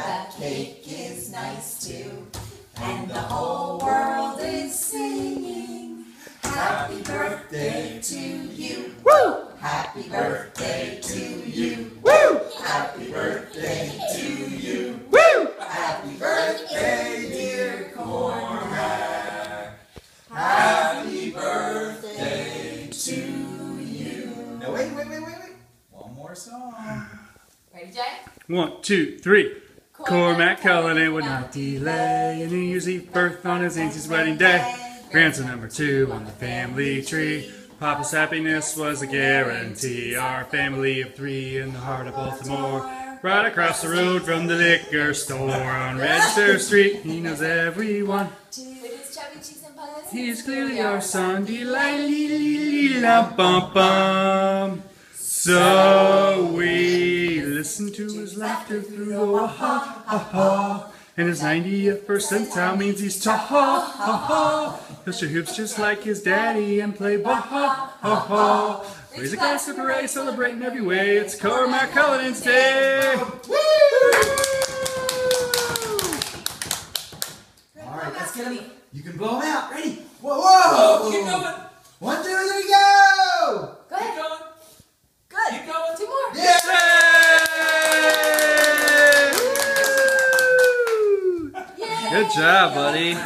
that cake is nice too. And the whole world is singing, happy birthday to you. Woo! Happy birthday to you. Woo! Happy birthday to you. Woo! Happy birthday, dear Cormac. Happy birthday to you. No, wait. One more song. Ready, Jay? 1, 2, 3. Cormac Cullinan would not delay a New Year's Eve birth on his auntie's wedding day. Grandson number 2 on the family tree. Papa's happiness was a guarantee. Our family of 3 in the heart of Baltimore. Right across the road from the liquor store on Register Street. He knows everyone. He's clearly our son. Dee-la-lee-lee-lee-la-bum-bum. So we listen to his laughter through the ha-ha-ha. And his 90th percentile means he's ta-ha-ha-ha. He'll shoot hoops just like his daddy and play ba-ha-ha-ha. Raise a glass of hooray, celebrating every way. It's Cormac Cullinan's Day. Woo! All right, let's get him. You can blow him out. Ready? Whoa! Keep going. 1, 2, 3, go! Go ahead. Keep going. Good. Keep going. 2 more. Yeah! Good job, buddy.